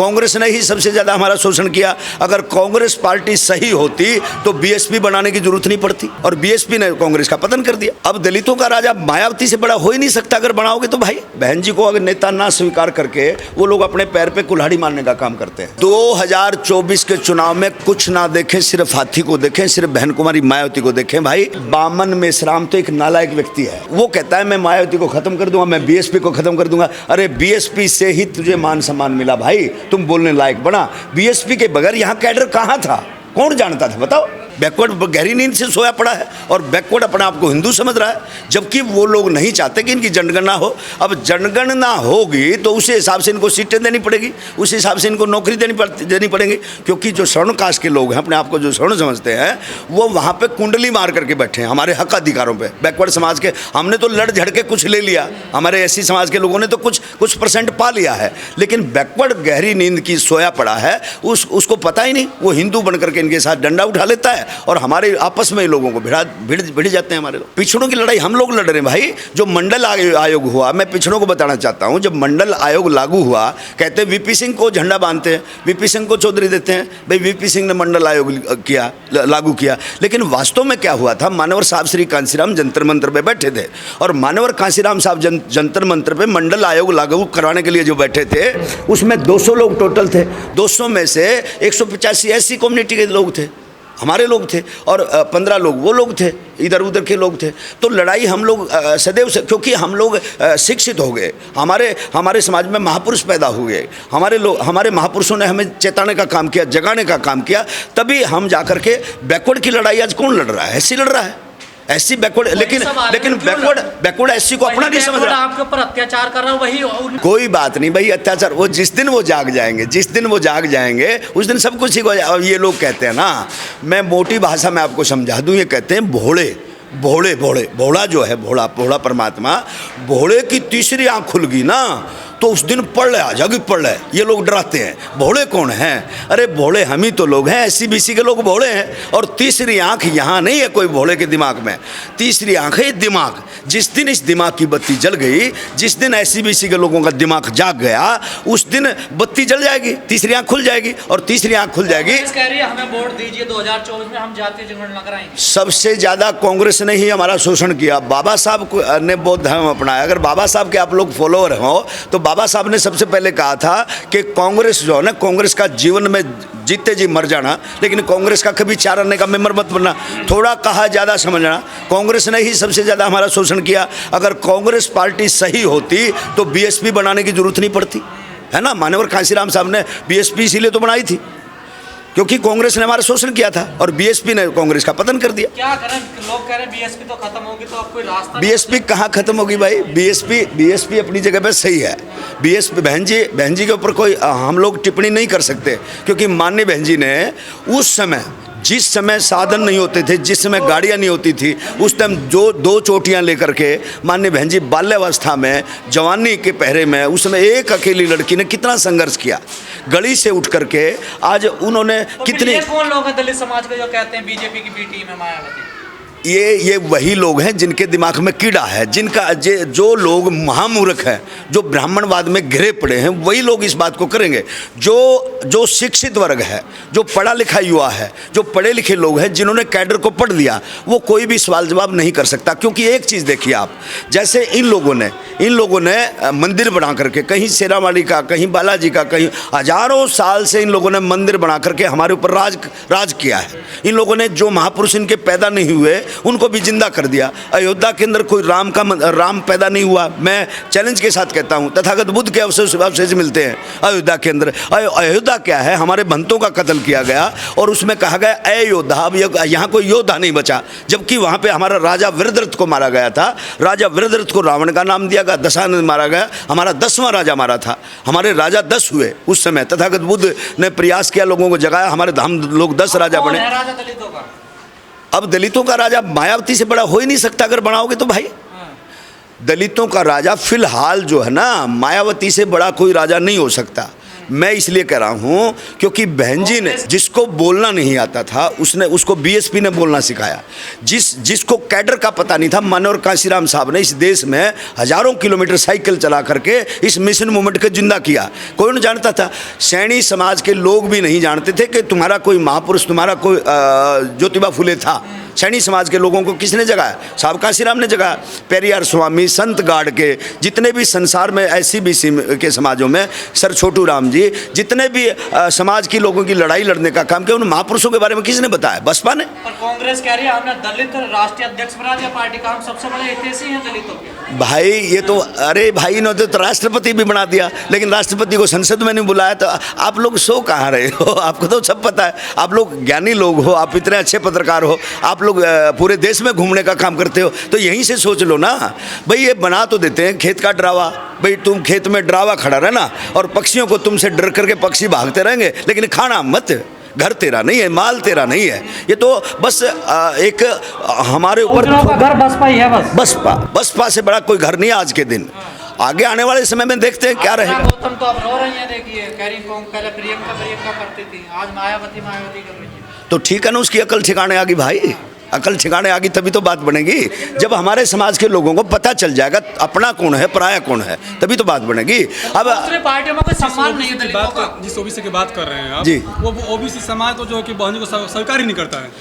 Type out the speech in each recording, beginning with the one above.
कांग्रेस ने ही सबसे ज़्यादा हमारा शोषण किया। अगर कांग्रेस पार्टी सही होती तो बीएसपी बनाने की जरूरत नहीं पड़ती, और बीएसपी ने कांग्रेस का पतन कर दिया। अब दलितों का राजा मायावती से बड़ा हो ही नहीं सकता। अगर बनाओगे तो भाई बहन जी को अगर नेता ना स्वीकार करके वो लोग अपने पैर पे कुल्हाड़ी मारने का काम करते हैं। 2024 के चुनाव में कुछ ना देखें, सिर्फ हाथी को देखें, सिर्फ बहन कुमारी मायावती को देखें। भाई बामन मेश्राम तो एक नालायक व्यक्ति है। वो कहता है मैं मायावती को खत्म कर दूंगा, मैं बीएसपी को खत्म कर दूंगा। अरे बीएसपी से ही तुझे मान सम्मान मिला भाई, तुम बोलने लायक बना। बीएसपी के बगैर यहाँ कैडर कहाँ था, कौन जानता था बताओ। बैकवर्ड गहरी नींद से सोया पड़ा है और बैकवर्ड अपने आप को हिंदू समझ रहा है, जबकि वो लोग नहीं चाहते कि इनकी जनगणना हो। अब जनगणना होगी तो उसी हिसाब से इनको सीटें देनी पड़ेगी, उस हिसाब से इनको नौकरी देनी पड़ेगी। क्योंकि जो स्वर्ण कास्ट के लोग हैं, अपने आप को जो स्वर्ण समझते हैं, वो वहाँ पे कुंडली मार करके बैठे हैं हमारे हक अधिकारों पे। बैकवर्ड समाज के हमने तो लड़ झड़ के कुछ ले लिया, हमारे एससी समाज के लोगों ने तो कुछ परसेंट पा लिया है, लेकिन बैकवर्ड गहरी नींद की सोया पड़ा है, उसको पता ही नहीं। वो हिंदू बन करके इनके साथ डंडा उठा लेता है और हमारे आपस में लोगों को भिड़ जाते हैं हमारे लोग। पिछड़ों की लड़ाई हम लोग लड़ रहे हैं भाई। जो मंडल आयोग हुआ, मैं पिछड़ों को बताना चाहता हूं, जब मंडल आयोग लागू हुआ, कहते हैं वीपी सिंह को झंडा बांधते हैं, वीपी सिंह को चौधरी देते हैं। भाई वीपी सिंह ने मंडल आयोग लागू किया, लेकिन वास्तव में क्या हुआ था, मानवर साहब श्री कांसीराम जंतर मंतर पे बैठे थे, और मानवर कांसीराम साहब जंतर मंतर पे मंडल आयोग लागू करवाने के लिए जो बैठे थे, उसमें 200 लोग टोटल थे। 200 में से 185 एससी कम्युनिटी के लोग थे, हमारे लोग थे, और 15 लोग वो लोग थे, इधर उधर के लोग थे। तो लड़ाई हम लोग सदैव से, क्योंकि हम लोग शिक्षित हो गए, हमारे समाज में महापुरुष पैदा हुए, हमारे महापुरुषों ने हमें चेताने का काम किया, जगाने का काम किया, तभी हम जाकर के बैकवर्ड की लड़ाई आज कौन लड़ रहा है, एससी लड़ रहा है। एससी बैकवर्ड, लेकिन बैकवर्ड एससी को अपना नहीं समझ रहा, आपके ऊपर अत्याचार कर रहा है वही। कोई बात नहीं भाई, अत्याचार वो जिस दिन वो जाग जाएंगे उस दिन सब कुछ ठीक हो जाएगा। ये लोग कहते हैं ना, मैं मोटी भाषा में आपको समझा दूं, ये कहते हैं भोड़ा जो है, भोड़ा परमात्मा, भोड़े की तीसरी आंख खुल गई ना तो उस दिन पढ़ आ जाएगी, ये लोग डराते हैं। भोड़े कौन हैं? अरे भोड़े हम ही तो लोग हैं, एससी बीसी के लोग भोड़े हैं। और तीसरी आंख यहाँ नहीं है कोई भोड़े के दिमाग में, तीसरी आंख है दिमाग। जिस दिन इस दिमाग की बत्ती जल गई, जिस दिन एससी बीसी के लोगों का दिमाग जाग गया, उस दिन बत्ती जल जाएगी, तीसरी आंख खुल जाएगी, और तीसरी आंख खुल जाएगी। हमें वोट दीजिए 2024 में, हम जातीय जनगणना कराएंगे। सबसे ज्यादा कांग्रेस ने ही हमारा शोषण किया। बाबा साहब ने बौद्ध धर्म अपनाया। अगर बाबा साहब के आप लोग फॉलोअर हो तो बाबा साहब ने सबसे पहले कहा था कि कांग्रेस जो है ना, कांग्रेस का जीवन में जीते जी मर जाना, लेकिन कांग्रेस का कभी चार आने का मेंबर मत बनना। थोड़ा कहा ज़्यादा समझना। कांग्रेस ने ही सबसे ज़्यादा हमारा शोषण किया। अगर कांग्रेस पार्टी सही होती तो बीएसपी बनाने की जरूरत नहीं पड़ती, है ना। मानवर कांसीराम साहब ने बीएसपी इसीलिए तो बनाई थी क्योंकि कांग्रेस ने हमारा शोषण किया था और बीएसपी ने कांग्रेस का पतन कर दिया। क्या करें, लोग कह रहे हैं बीएसपी तो खत्म होगी, तो अब कोई रास्ता? बीएसपी कहाँ खत्म होगी भाई? बीएसपी अपनी जगह पे सही है। बीएसपी बहन जी के ऊपर कोई हम लोग टिप्पणी नहीं कर सकते, क्योंकि माननीय बहन जी ने उस समय, जिस समय साधन नहीं होते थे, जिस समय गाड़ियाँ नहीं होती थी, उस टाइम जो 2 चोटियाँ लेकर के माननीय बहन जी बाल्यावस्था में, जवानी के पहरे में, उस समय एक अकेली लड़की ने कितना संघर्ष किया, गली से उठ करके। आज उन्होंने तो कितनी, ये कौन लोग हैं दलित समाज के जो कहते हैं बीजेपी की बी टीम है मायावती? ये वही लोग हैं जिनके दिमाग में कीड़ा है, जिनका जो लोग महामूर्ख हैं, जो ब्राह्मणवाद में घिरे पड़े हैं, वही लोग इस बात को करेंगे। जो शिक्षित वर्ग है, जो पढ़ा लिखा युवा है, जो पढ़े लिखे लोग हैं, जिन्होंने कैडर को पढ़ लिया, वो कोई भी सवाल जवाब नहीं कर सकता। क्योंकि एक चीज़ देखिए आप, जैसे इन लोगों ने मंदिर बना करके, कहीं शेरावाली का, कहीं बालाजी का, कहीं हजारों साल से इन लोगों ने मंदिर बना करके हमारे ऊपर राज किया है। इन लोगों ने जो महापुरुष इनके पैदा नहीं हुए उनको भी जिंदा कर दिया। अयोध्या के अंदर कोई राम पैदा नहीं हुआ। मैं चैलेंज के साथ कहता हूँ, तथागत बुद्ध के अवशेष मिलते हैं अयोध्या के अंदर। अयोध्या क्या है? हमारे भंतों का कत्ल किया गया और उसमें कहा गया ए योद्धा। अब यहाँ कोई योद्धा नहीं बचा, जबकि वहाँ पे हमारा राजा वीरद्रथ को मारा गया था। राजा वीरद्रथ को रावण का नाम दिया गया, दशानंद मारा गया। हमारा 10वां राजा मारा था। हमारे राजा 10 हुए उस समय। तथागत बुद्ध ने प्रयास किया, लोगों को जगाया, हमारे हम लोग 10 राजा बने। अब दलितों का राजा मायावती से बड़ा हो ही नहीं सकता। अगर बनाओगे तो भाई दलितों का राजा फिलहाल जो है ना, मायावती से बड़ा कोई राजा नहीं हो सकता। मैं इसलिए कह रहा हूँ क्योंकि बहन जी ने, जिसको बोलना नहीं आता था उसको बीएसपी ने बोलना सिखाया। जिसको कैडर का पता नहीं था, मनोहर कांशीराम साहब ने इस देश में हजारों किलोमीटर साइकिल चला करके इस मिशन मूवमेंट को जिंदा किया। कोई नहीं जानता था, सैनी समाज के लोग भी नहीं जानते थे कि तुम्हारा कोई महापुरुष, तुम्हारा कोई ज्योतिबा फुले था। सैनी समाज के लोगों को किसने जगाया? साहब कांशीराम ने जगाया। पेरियार स्वामी, संत गाड़ के जितने भी संसार में ऐसी भी के समाजों में, सर छोटू राम जी, जितने भी समाज के लोगों की लड़ाई लड़ने का काम किया, उन महापुरुषों के बारे में किसने बताया? बसपा ने। पर कांग्रेस कह रही है हमने दलित राष्ट्रीय अध्यक्ष बना दिया पार्टी का, हम सबसे बड़े हितैषी हैं दलितों के। भाई ये तो, अरे भाई इन्होंने तो राष्ट्रपति भी बना दिया, लेकिन राष्ट्रपति को संसद में नहीं बुलाया। तो आप लोग सो कहाँ रहे हो? आपको तो सब पता है, आप लोग ज्ञानी लोग हो, आप इतने अच्छे पत्रकार हो, आप लोग पूरे देश में घूमने का काम करते हो, तो यहीं से सोच लो ना भाई। ये बना तो देते हैं खेत का डरावा, भाई तुम खेत में डरावा खड़ा रहना और पक्षियों को तुमसे डर करके पक्षी भागते रहेंगे, लेकिन खाना मत। घर तेरा नहीं है, माल तेरा नहीं है। ये तो बस एक हमारे ऊपर घर बसपा ही है। बसपा से बड़ा कोई घर नहीं है आज के दिन। आगे आने वाले समय में देखते हैं क्या रहेगा। गौतम तो अब रो रही है, देखिए कह रही पहले प्रियंका करती थी, आज मायावती कर रही है। तो ठीक है ना, उसकी अकल ठिकाने आ गई भाई, अकल ठिकाने आ गई तभी तो बात बनेगी। जब हमारे समाज के लोगों को पता चल जाएगा अपना कौन है, पराया कौन है, तभी तो बात बनेगी। अब दूसरे पार्टियों में कोई सम्मान नहीं है दलितों का। जिस ओबीसी की बात कर रहे हैं आप जी, वो ओबीसी समाज को जो है कि बहनों को स्वीकार ही नहीं करता है।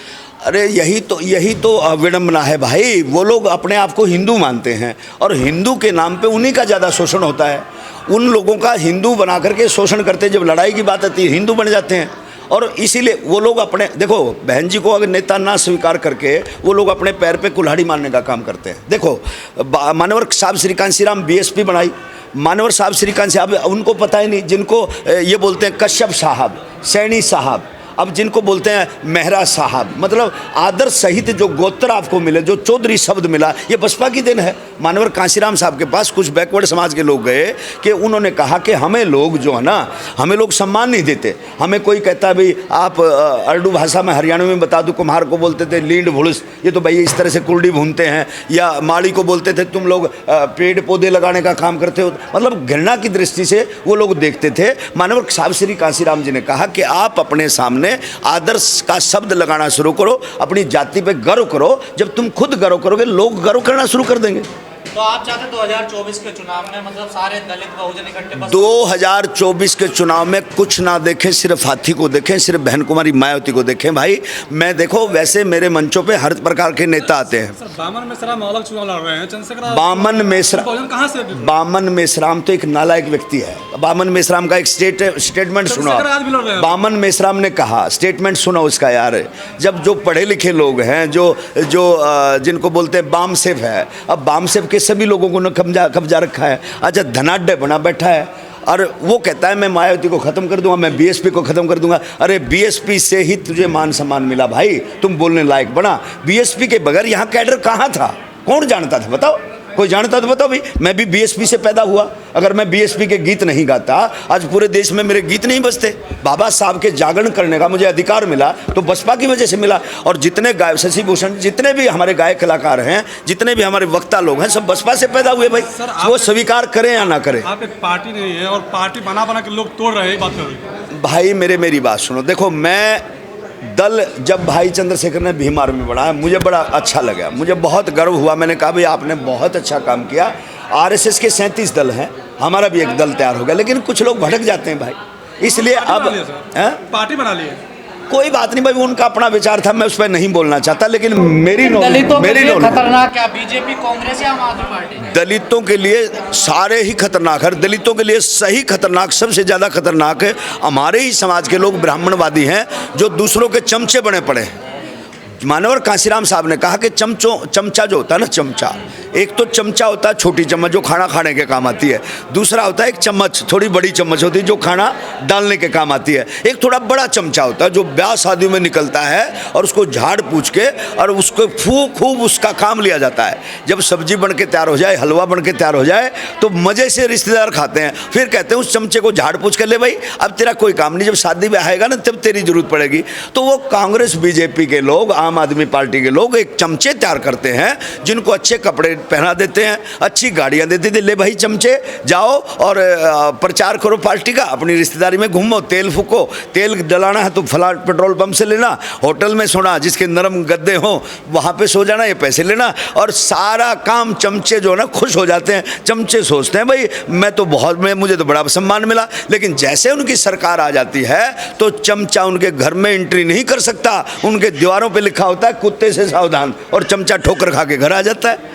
अरे यही तो विडम्बना है भाई। वो लोग अपने आप को हिंदू मानते हैं और हिंदू के नाम पे उन्हीं का ज़्यादा शोषण होता है। उन लोगों का हिंदू बना करके शोषण करते, जब लड़ाई की बात आती है हिंदू बन जाते हैं। और इसीलिए वो लोग अपने, देखो बहन जी को अगर नेता ना स्वीकार करके वो लोग अपने पैर पे कुल्हाड़ी मारने का काम करते हैं। देखो मानवर साहब श्री कांशीराम बीएसपी बनाई, मानवर साहब श्री कांशीराम, उनको पता ही नहीं, जिनको ये बोलते हैं कश्यप साहब, सैनी साहब, अब जिनको बोलते हैं मेहरा साहब, मतलब आदर सहित जो गोत्र आपको मिले, जो चौधरी शब्द मिला, ये बसपा की देन है। मानवर कांशीराम साहब के पास कुछ बैकवर्ड समाज के लोग गए कि उन्होंने कहा कि हमें लोग जो है ना, हमें लोग सम्मान नहीं देते। हमें कोई कहता भाई आप अर्डू भाषा में हरियाणा में बता दूं, कुम्हार को बोलते थे लीड भुड़स, ये तो भाई इस तरह से कुर्डी भूनते हैं, या माड़ी को बोलते थे तुम लोग पेड़ पौधे लगाने का काम करते हो, मतलब घृणा की दृष्टि से वो लोग देखते थे। मानवर साहब श्री कांशीराम जी ने कहा कि आप अपने सामने आदर्श का शब्द लगाना शुरू करो, अपनी जाति पे गर्व करो। जब तुम खुद गर्व करोगे, लोग गर्व करना शुरू कर देंगे। तो आप चाहते 2024 के चुनाव में मतलब सारे दलित बहुजन इकट्ठे, बस 2024 के चुनाव में कुछ ना देखें, सिर्फ हाथी को देखें, सिर्फ बहन कुमारी मायावती को देखें। भाई मैं, देखो वैसे मेरे मंचों पे हर प्रकार के नेता आते हैं। सर बामन मेश्राम अलग चुनाव लड़ रहे हैं, चंद्रशेखर बामन मेश्राम कहाँ से? बामन मेश्राम तो एक नालायक व्यक्ति है। बामन मेश्राम का एक स्टेटमेंट सुनो। बामन मेश्राम ने कहा, स्टेटमेंट सुनो उसका यार। जब जो पढ़े लिखे लोग हैं, जो जिनको बोलते हैं बाम सेफ है, अब बाम सेफ के सभी लोगों को ने कब्जा रखा है। अच्छा धनाढ्य बना बैठा है और वो कहता है मैं मायावती को खत्म कर दूंगा, मैं बीएसपी को खत्म कर दूंगा। अरे बीएसपी से ही तुझे मान सम्मान मिला भाई, तुम बोलने लायक बना। बीएसपी के बगैर यहाँ कैडर कहाँ था? कौन जानता था? बताओ, कोई जानता तो बताओ भाई। मैं भी बीएसपी से पैदा हुआ, अगर मैं बीएसपी के गीत नहीं गाता, आज पूरे देश में मेरे गीत नहीं बजते। बाबा साहब के जागरण करने का मुझे अधिकार मिला तो बसपा की वजह से मिला। और जितने शशि भूषण, जितने भी हमारे गायक कलाकार हैं, जितने भी हमारे वक्ता लोग हैं, सब बसपा से पैदा हुए भाई। वो स्वीकार करें या ना करें। आप एक पार्टी नहीं है और पार्टी बना के लोग तोड़ रहे हैं, बात कर रहे हैं। भाई मेरी बात सुनो। देखो मैं दल, जब भाई चंद्रशेखर ने भीम आर्मी बनाया, मुझे बड़ा अच्छा लगा, मुझे बहुत गर्व हुआ। मैंने कहा भाई आपने बहुत अच्छा काम किया। आरएसएस के 37 दल हैं, हमारा भी एक दल तैयार हो गया, लेकिन कुछ लोग भटक जाते हैं भाई, इसलिए अब पार्टी बना ली है। कोई बात नहीं भाई, उनका अपना विचार था, मैं उस पर नहीं बोलना चाहता, लेकिन मेरी खतरनाक क्या बीजेपी, कांग्रेस या आम आदमी पार्टी? दलितों के लिए सारे ही खतरनाक है। दलितों के लिए सही खतरनाक, सबसे ज़्यादा खतरनाक है हमारे ही समाज के लोग ब्राह्मणवादी हैं, जो दूसरों के चमचे बने पड़े हैं। मानवर कांशीराम साहब ने कहा कि चमचा जो होता है ना, चमचा, एक तो चमचा होता है छोटी चम्मच जो खाना खाने के काम आती है, दूसरा होता है एक चम्मच, थोड़ी बड़ी चम्मच होती है जो खाना डालने के काम आती है, एक थोड़ा बड़ा चमचा होता है जो ब्याह शादी में निकलता है और उसको झाड़ पूछ के और उसको खूब उसका काम लिया जाता है। जब सब्जी बन के तैयार हो जाए, हलवा बन के तैयार हो जाए तो मज़े से रिश्तेदार खाते हैं, फिर कहते हैं उस चमचे को झाड़ पूछ कर ले भाई, अब तेरा कोई काम नहीं, जब शादी में आएगा ना तब तेरी जरूरत पड़ेगी। तो वो कांग्रेस बीजेपी के लोग, आम आदमी पार्टी के लोग एक चमचे तैयार करते हैं जिनको अच्छे कपड़े पहना देते हैं, अच्छी गाड़ियां देते थे, ले भाई चमचे जाओ और प्रचार करो पार्टी का, अपनी रिश्तेदारी में घूमो, तेल फूको, तेल डलाना है तो फला पेट्रोल पंप से लेना, होटल में सोना, जिसके नरम गद्दे हों वहाँ पे सो जाना, ये पैसे लेना, और सारा काम चमचे जो है ना खुश हो जाते हैं। चमचे सोचते हैं भाई मुझे तो बड़ा सम्मान मिला, लेकिन जैसे उनकी सरकार आ जाती है तो चमचा उनके घर में एंट्री नहीं कर सकता, उनके दीवारों पे लिखा होता है कुत्ते से सावधान, और चमचा ठोकर खा के घर आ जाता है।